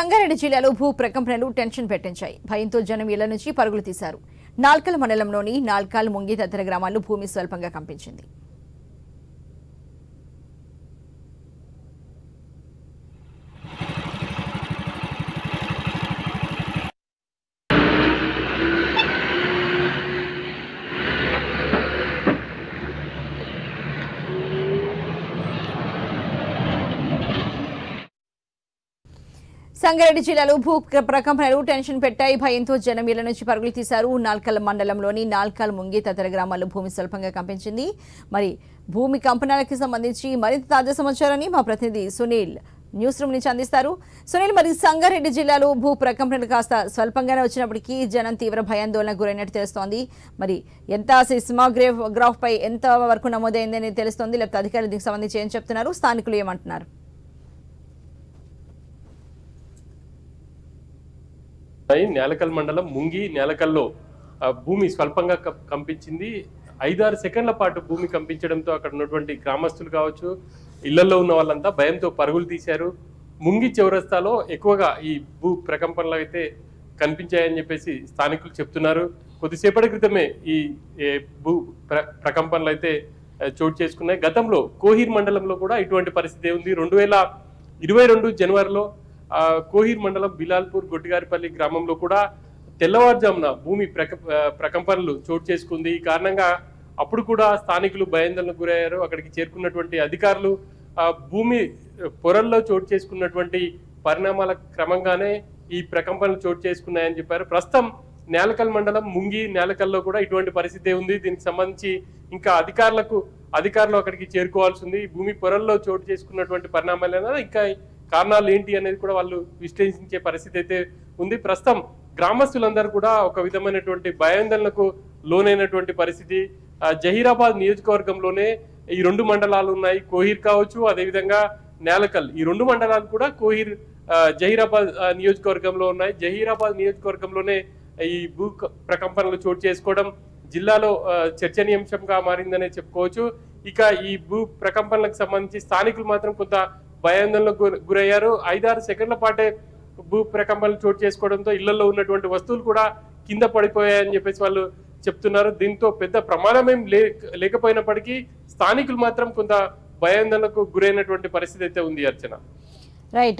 సంగారెడ్డి జిల్లాలో భూ ప్రకంపనలు టెన్షన్ పెట్టించాయి. భయంతో జనం ఇళ్ల నుంచి పరుగులు తీశారు. నాల్కల్ మండలంలోని నాల్కల్ ముంగి తదితర గ్రామాల్లో భూమి స్వల్పంగా కంపించింది. సంగారెడ్డి జిల్లాలో భూ ప్రకంపనలు టెన్షన్ పెట్టాయి. భయంతో జనం ఇళ్ల నుంచి పరుగులు తీశారు. నాల్కల్ మండలంలోని నాల్కల్ ముంగి తదితర గ్రామాల్లో భూమి స్వల్పంగా కంపించింది. మరి భూమి కంపనాలకి సంబంధించి మరింత తాజా సమాచారాన్ని మా ప్రతినిధి సునీల్ న్యూస్ రూమ్ నుంచి అందిస్తారు. సునీల్, మరి సంగారెడ్డి జిల్లాలో భూ ప్రకంపనలు కాస్త స్వల్పంగానే వచ్చినప్పటికీ జనం తీవ్ర భయాందోళనకు గురైనట్టు తెలుస్తోంది. మరి ఎంత సిస్మాగ్రాఫ్ పై ఎంత వరకు నమోదైందని తెలుస్తోంది, లేకపోతే అధికారులు దీనికి సంబంధించి ఏం చెప్తున్నారు, స్థానికులు ఏమంటున్నారు? నేలకల్ మండలం ముంగి నేలకల్లో భూమి స్వల్పంగా కంపించింది. 5-6 సెకండ్ల పాటు భూమి కంపించడంతో అక్కడ ఉన్నటువంటి గ్రామస్తులు కావచ్చు, ఇళ్లలో ఉన్న వాళ్ళంతా భయంతో పరుగులు తీశారు. ముంగి చౌరస్తాలో ఎక్కువగా ఈ భూ ప్రకంపనలు అయితే కనిపించాయని చెప్పేసి స్థానికులు చెప్తున్నారు. కొద్దిసేపటి క్రితమే ఈ భూ ప్రకంపనలు అయితే చోటు చేసుకున్నాయి. గతంలో కోహీర్ మండలంలో కూడా ఇటువంటి పరిస్థితి ఉంది. 2022 జనవరిలో కోహీర్ మండలం బిలాల్పూర్ గొట్టిగారిపల్లి గ్రామంలో కూడా తెల్లవారుజామున భూమి ప్రకంపనలు చోటు చేసుకుంది. ఈ కారణంగా అప్పుడు కూడా స్థానికులు భయాందోళనకు గురయ్యారు. అక్కడికి చేరుకున్నటువంటి అధికారులు భూమి పొరల్లో చోటు చేసుకున్నటువంటి పరిణామాల క్రమంగానే ఈ ప్రకంపనలు చోటు చేసుకున్నాయని చెప్పారు. ప్రస్తుతం నేలకల్ మండలం ముంగి నేలకల్లో కూడా ఇటువంటి పరిస్థితి ఉంది. దీనికి సంబంధించి ఇంకా అధికారులు అక్కడికి చేరుకోవాల్సి ఉంది. భూమి పొరల్లో చోటు చేసుకున్నటువంటి పరిణామాలైనా ఇంకా కారణాలు ఏంటి అనేది కూడా వాళ్ళు విశ్లేషించే పరిస్థితి అయితే ఉంది. ప్రస్తుతం గ్రామస్తులందరూ కూడా ఒక విధమైనటువంటి భయాందోళనకు లోనైనటువంటి పరిస్థితి. జహీరాబాద్ నియోజకవర్గంలోనే ఈ 2 మండలాలు ఉన్నాయి. కోహీర్ కావచ్చు, అదేవిధంగా నేలకల్. ఈ 2 మండలాలు కూడా కోహీర్ జహీరాబాద్ నియోజకవర్గంలో ఉన్నాయి. జహీరాబాద్ నియోజకవర్గంలోనే ఈ భూ ప్రకంపనలు చోటు చేసుకోవడం జిల్లాలో చర్చనీయాంశంగా మారిందనే చెప్పుకోవచ్చు. ఇక ఈ భూ ప్రకంపనలకు సంబంధించి స్థానికులు మాత్రం కొంత భయాందోళనకు గురయ్యారు. 5-6 సెకండ్ల పాటే భూ ప్రకంపనలు చోటు చేసుకోవడంతో ఇళ్లలో ఉన్నటువంటి వస్తువులు కూడా కింద పడిపోయాయని చెప్పేసి వాళ్ళు చెప్తున్నారు. దీంతో పెద్ద ప్రమాదం ఏం లేకపోయినప్పటికీ స్థానికులు మాత్రం కొంత భయాందోళనకు గురైనటువంటి పరిస్థితి అయితే ఉంది. అర్చన, రైట్.